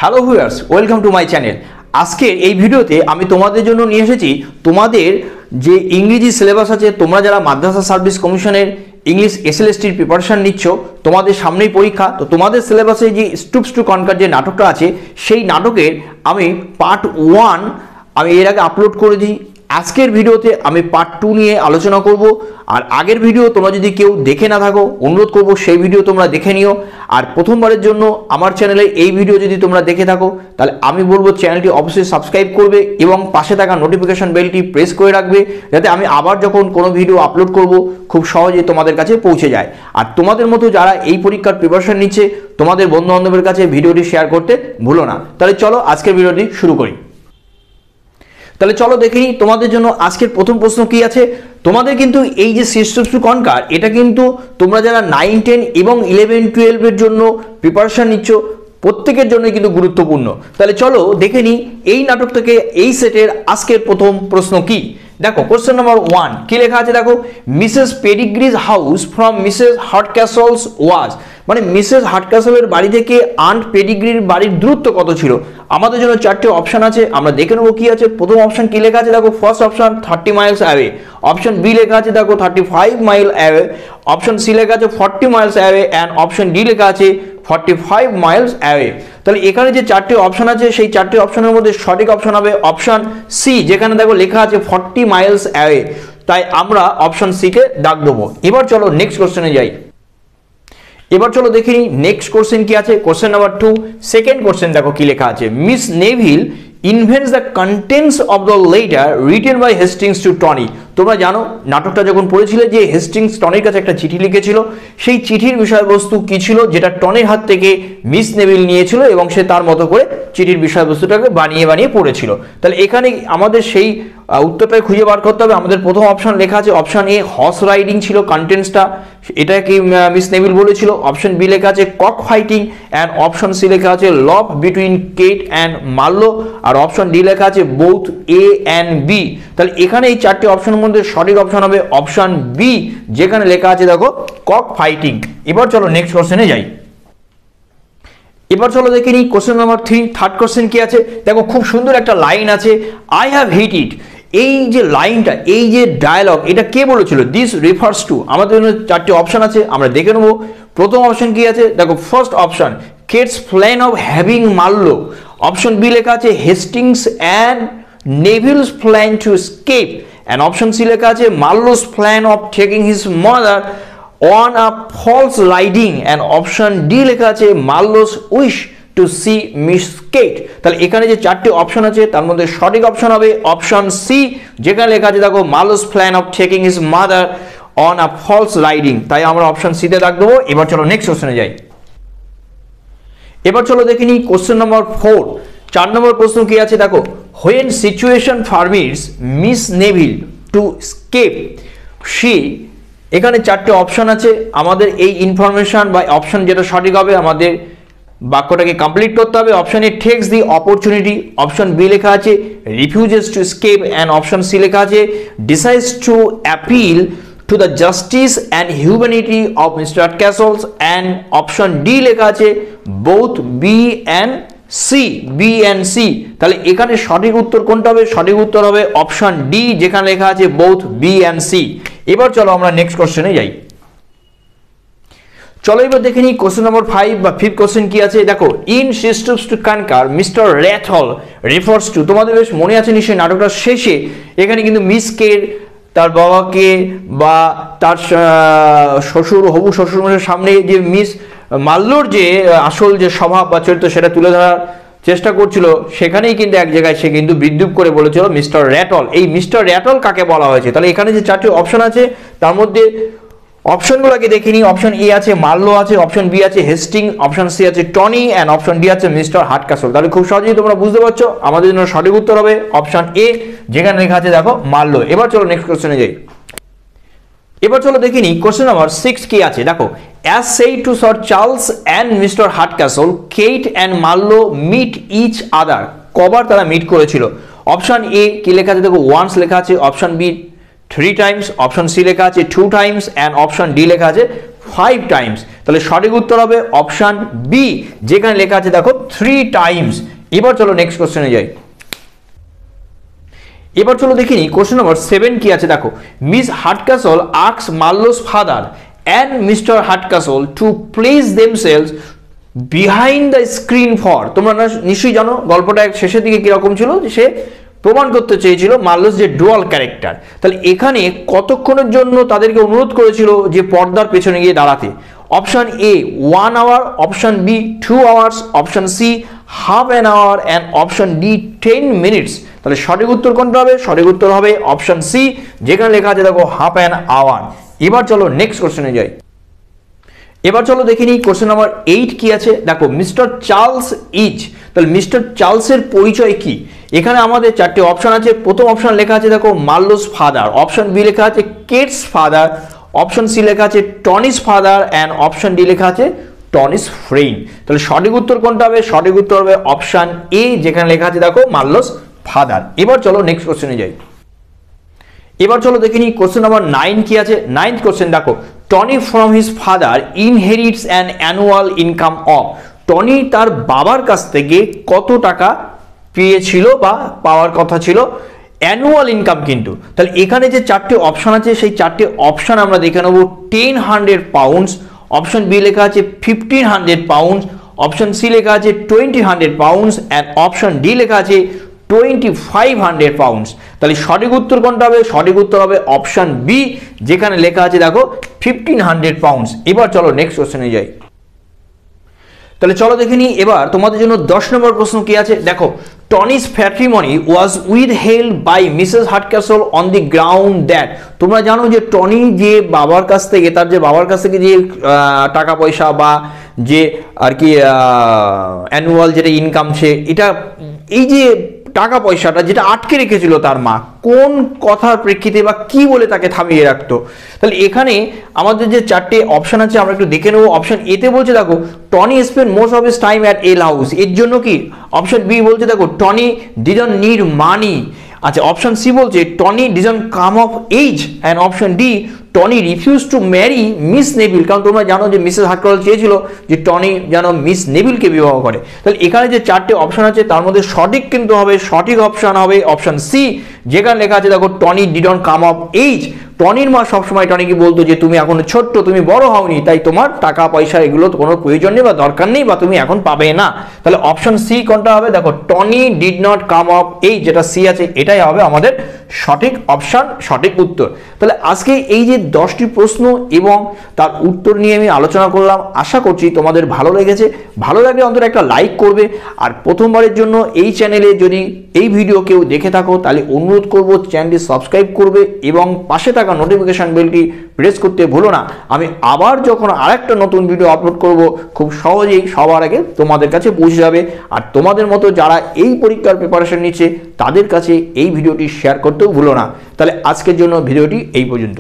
Hello viewers, welcome to my channel. আজকে এই ভিডিওতে আমি তোমাদের জন্য নিয়ে এসেছি তোমাদের যে ইংরেজি সিলেবাস আছে, তোমরা যারা মাদ্রাসা সার্ভিস কমিশনের ইংলিশ এসএলএসটির প্রিপারেশন নিচ্ছ, তোমাদের সামনেই পরীক্ষা, তো তোমাদের সিলেবাসে যে স্টুপস টু কনকার যে নাটকটা আছে সেই নাটকের আমি পার্ট 1 আমি এর আগে আপলোড করে দিই। আজকের ভিডিওতে আমি পার্ট 2 নিয়ে আলোচনা করব। আর আগের ভিডিও তোমরা যদি কেউ দেখে না থাকো, অনুরোধ করব সেই ভিডিও তোমরা দেখে নিও। আর প্রথমবারের জন্য আমার চ্যানেলে এই ভিডিও যদি তোমরা দেখে থাকো, তাহলে আমি বলবো চ্যানেলটি অবশ্যই সাবস্ক্রাইব করবে এবং পাশে থাকা নোটিফিকেশন বেলটি প্রেস করে রাখবে, যাতে আমি আবার যখন কোনো ভিডিও আপলোড করব খুব সহজে তোমাদের কাছে পৌঁছে যায়। আর তোমাদের মতো যারা এই পরীক্ষার প্রিপারেশন নিচ্ছে, তোমাদের বন্ধু বান্ধবের কাছে ভিডিওটি শেয়ার করতে ভুলো না। তাহলে চলো আজকের ভিডিওটি শুরু করি। তাহলে চলো দেখে নিই তোমাদের জন্য আজকের প্রথম প্রশ্ন কি আছে। তোমাদের কিন্তু এই যে স্টুপস টু কনকার, এটা কিন্তু তোমরা যারা 9, 10 এবং 11, 12 জন্য প্রিপারেশন নিচ্ছ প্রত্যেকের জন্য কিন্তু গুরুত্বপূর্ণ। তাহলে চলো দেখে নিই এই নাটক থেকে এই সেটের আজকের প্রথম প্রশ্ন কি। দেখো কোশ্চেন নাম্বার 1 কি লেখা আছে, দেখো মিসেস পেডিগ্রিজ হাউস ফ্রম মিসেস হার্টক্যাসলস ওয়াজ, মানে মিসেস হার্টক্যাসলের বাড়ি থেকে আন্ট পেডিগ্রির বাড়ির দূরত্ব কত ছিল। আমাদের জন্য চারটে অপশন আছে, আমরা দেখে নেবো কি আছে। প্রথম অপশন কি লেখা আছে, দেখো first option 30 miles away, option B লেখা আছে দেখো 35 মাইল অ্যাওয়ে, অপশন সি লেখা আছে 40 Miles away and option D লেখা আছে 45 মাইলস অ্যাওয়ে। তাহলে এখানে যে চারটি অপশন আছে সেই চারটি অপশনের মধ্যে সঠিক অপশন হবে অপশন সি, যেখানে দেখো লেখা আছে 40 মাইলস অ্যাওয়ে। তাই আমরা অপশন সি কে দাগ দেবো। এবার চলো নেক্সট কোশ্চেনে যাই। এবার চলো দেখে নিই নেক্সট কোশ্চেন কি আছে। কোশ্চেন নাম্বার 2 সেকেন্ড কোশ্চেন দেখো কি লেখা আছে, Miss Neville invents the contents of the letter written by Hastings to Tony. তোমরা জানো নাটকটা যখন পড়েছিলে যে হেস্টিংস টনির কাছে একটা চিঠি লিখেছিল, সেই চিঠির বিষয়বস্তু কি ছিল যেটা টনির হাত থেকে মিস নেভিল নিয়েছিল এবং সে তার মতো করে চিঠির বিষয়বস্তুটাকে বানিয়ে বানিয়ে পড়েছিল। তাহলে এখানে আমাদের সেই উত্তরটাই খুঁজে বার করতে হবে। আমাদের প্রথম অপশন লেখা আছে অপশন এ হর্স রাইডিং ছিল কন্টেন্টসটা, এটা কি মিস নেভিল বলেছিল। অপশন বি লেখা আছে cock fighting and option C লেখা আছে love between Kate and Marlow, আর অপশন ডি লেখা আছে বোথ এ অ্যান্ড বি। তাহলে এখানে এই চারটি অপশনের মধ্যে সঠিক অপশন হবে অপশন বি, যেখানে লেখা আছে দেখো কক ফাইটিং। এবার চলো নেক্সট কোশ্চেনে যাই। এবার চলো দেখে নিই কোশ্চেন নাম্বার 3 থার্ড কোশ্চেন কি আছে। দেখো খুব সুন্দর একটা লাইন আছে, আই হ্যাভ হিট ইট। এই যে লাইনটা, এই যে ডায়ালগ, এটা কে বলেছিল, দিস রেফার্স টু। আমাদের জন্য চারটি অপশন আছে, আমরা দেখে নেবো। প্রথম অপশন কি আছে, দেখো first option Kate's plan of having Marlow, option B লেখা আছে Hastings and Neville's plan to escape, and option C লেখা আছে Marlow's plan of taking his mother on a falls riding, and option D লেখা আছে Marlow's wish to see Miss Kate. তাহলে এখানে যে চারটি অপশন আছে তার মধ্যে সঠিক অপশন হবে অপশন সি, যেখানে লেখা আছে দেখো Marlow's plan of taking his mother on a falls riding. তাই আমরা অপশন সি তে দাগ দেবো। এবার চলো নেক্সট কোশ্চেনে যাই। এবার চলো দেখে নিই কোশ্চেন নাম্বার 4 4 নম্বর প্রশ্ন কি আছে, দেখো when situation permits miss Neville to escape she. এখানে চারটে অপশন আছে, আমাদের এই ইনফরমেশন বা অপশন যেটা সঠিক হবে আমাদের বাক্যটাকে কমপ্লিট করতে হবে। Option A takes the opportunity, option B লেখা আছে refuses to escape, and option C লেখা আছে decides to appeal to the justice and humanity of Mr Hardcastle's, and option D লেখা আছে বোথ বি অ্যান্ড সি। তাহলে এখানে সঠিক উত্তর কোনটা হবে, সঠিক উত্তর হবে অপশন ডি, যেখানে লেখা আছে বোথ বি অ্যান্ড সি। এবার চলো আমরা নেক্সট কোশ্চেনে যাই। চলো এবার দেখে নিই কোশ্চেন নাম্বার 5 বা 5th কোশ্চেন কি আছে। দেখো in stoops to conquer mister Rattle refers to. তোমাদের বেশ মনে আছে নিশ্চয়ই নাটকটার শেষে এখানে কিন্তু মিস কের তার বাবাকে বা তার শ্বশুর হবু শ্বশুরমশাইয়ের সামনে যে মিস মাল্লোর যে আসল যে স্বভাব বা চরিত্র সেটা তুলে ধরার চেষ্টা করছিল, সেখানেই কিন্তু এক জায়গায় সে কিন্তু বিদ্রুপ করে বলেছিল মিস্টার র্যাটল। এই মিস্টার র্যাটল কাকে বলা হয়েছে। তাহলে এখানে যে চারটি অপশন আছে তার মধ্যে অপশনগুলোকে দেখে নিই। অপশন এ আছে মার্লো আছে, অপশন বি আছে হেস্টিং, অপশন সি আছে টনি, অ্যান্ড অপশন ডি আছে মিস্টার হার্টক্যাসল। তাহলে খুব সহজেই তোমরা বুঝতে পারছো আমাদের জন্য সঠিক উত্তর হবে অপশন এ, যেখানে লেখা আছে দেখো মার্লো। এবার চলো নেক্সট কোশ্চেনে যাই। এবার চলো দেখে নিই কোশ্চেন নাম্বার 6 কি আছে। দেখো as said to Sir Charles and Mr Hardcastle Kate and Marlow meet each other. কবার তারা মিট করেছিল। অপশন এ কি লেখা আছে, দেখো ওয়ান্স লেখা আছে, option B 3 times, option C লেখা আছে 2 times, অ্যান্ড অপশন ডি লেখা আছে 5 টাইমস। তাহলে সঠিক উত্তর হবে অপশন বি, যেখানে লেখা আছে দেখো 3 টাইমস। এবার চলো নেক্সট কোশ্চেনে যাই। এবার চলো দেখিনি কোশ্চেন নম্বর 7 কি আছে দেখো। Miss Hardcastle asks Marlow's father and Mr Hardcastle to place themselves behind the screen for. তোমরা নিশ্চয়ই জানো গল্পটা শেষের দিকে কিরকম ছিল, যে সে প্রমাণ করতে চেয়েছিল মার্লোস যে ডুয়াল ক্যারেক্টার। তাহলে এখানে কতক্ষণের জন্য তাদেরকে অনুরোধ করেছিল যে পর্দার পেছনে গিয়ে দাঁড়াতে? Option A 1 hour, option B 2 hours, option C half an hour and option D 10 minutes. তাহলে সঠিক উত্তর কোনটা হবে? সঠিক উত্তর হবে অপশন সি, যেখানে লেখা আছে দেখো হাফ অ্যান আওয়ার। এবার চলো নেক্সট কোশ্চেনে যাই। এবার চলো দেখে নিই কোশ্চেন নাম্বার 8 কি আছে দেখো। মিস্টার চার্লস ইজ, তাহলে মিস্টার চার্লসের পরিচয় কি? এখানে আমাদের চারটে অপশন আছে। প্রথম অপশন লেখা আছে দেখো মার্লোস ফাদার, অপশন বি লেখা আছে কেটস ফাদার, অপশন সি লেখা আছে Tony's father and option D লেখা আছে টনিস ফ্রেন্ড। তাহলে সঠিক উত্তর কোনটা হবে? সঠিক উত্তর হবে অপশন এ, যেখানে লেখা আছে দেখো মার্লোস ফাদার। এবার চলো নেক্সট কোশ্চেনে যাই। এবার চলো দেখে নিই কোশ্চেন নাম্বার 9 কি আছে। 9th কোশ্চেন দেখো। Tony from his father inherits an annual income of. Tony তার বাবার কাছ থেকে কত টাকা পেয়েছিল বা পাওয়ার কথা ছিল? অ্যানুয়াল ইনকাম কিন্তু। তাহলে এখানে যে চারটে অপশন আছে সেই চারটে অপশন আমরা দেখে নেবো। 1000 পাউন্ডস, অপশন বি লেখা আছে 1500 পাউন্ডস, অপশন সি লেখা আছে 2000 পাউন্ডস অ্যান্ড অপশন ডি লেখা আছে 2500 পাউন্ডস। তাহলে সঠিক উত্তর কোনটা হবে? সঠিক উত্তর হবে অপশন বি, যেখানে লেখা আছে দেখো 1500 পাউন্ডস। এবার চলো নেক্সট কোশ্চেনে যাই। তাহলে চলো দেখে নিই এবার তোমাদের জন্য 10 নম্বর প্রশ্ন কি আছে দেখো। Tony's patrimony was withheld by Mrs Hardcastle on the ground that. তোমরা জানো যে টনি যে বাবার কাছ থেকে যে টাকা পয়সা বা যে আর কি অ্যানুয়াল যেটা ইনকাম, সে এটা এই যে টাকা পয়সাটা যেটা আটকে রেখেছিল তার মা, কোন কথার প্রেক্ষিতে বা কি বলে তাকে থামিয়ে রাখতো? তাহলে এখানে আমাদের যে চারটে অপশন আছে আমরা একটু দেখে নেবো। অপশন এতে বলছে দেখো Tony spend most of his time at L house. এর জন্য কি? অপশন বি বলছে দেখো টনি ডিডন্ট নিড মানি। আচ্ছা, অপশন সি বলছে Tony didn't come of age and option D Tony refuse to marry miss Neville. কারণ তোমরা জানো যে মিসেস হার্টকাসল চেয়েছিল যে টনি যেন মিস নেভিলকে বিবাহ করে। তাহলে এখানে যে চারটে অপশন আছে তার মধ্যে সঠিক কিন্তু হবে, সঠিক অপশন হবে অপশন সি, যেখানে লেখা আছে দেখো Tony didn't come of age. টনির মা সবসময় টনিকে বলতো যে তুমি এখনো ছোট্ট, তুমি বড় হওনি, তাই তোমার টাকা পয়সা এগুলো কোনো প্রয়োজন নেই বা দরকার নেই বা তুমি এখন পাবে না। তাহলে অপশন সি কোনটা হবে দেখো? Tony did not come of age, যেটা সি আছে এটাই হবে আমাদের সঠিক অপশন, সঠিক উত্তর। তাহলে আজকে এই যে 10টি প্রশ্ন এবং তার উত্তর নিয়ে আমি আলোচনা করলাম, আশা করছি তোমাদের ভালো লেগেছে। ভালো লাগলে অন্তত একটা লাইক করবে। আর প্রথমবারের জন্য এই চ্যানেলে যদি এই ভিডিও কেউ দেখে থাকো তাহলে অনুরোধ করব চ্যানেলটি সাবস্ক্রাইব করবে এবং পাশে থাকা নোটিফিকেশন বেলটি প্রেস করতে ভুলো না। আমি আবার যখন আরেকটা নতুন ভিডিও আপলোড করব খুব সহজেই সবার আগে তোমাদের কাছে পৌঁছে যাবে। আর তোমাদের মতো যারা এই পরীক্ষার প্রিপারেশন নিচ্ছে তাদের কাছে এই ভিডিওটি শেয়ার করতেও ভুলো না। তাহলে আজকের জন্য ভিডিওটি এই পর্যন্ত।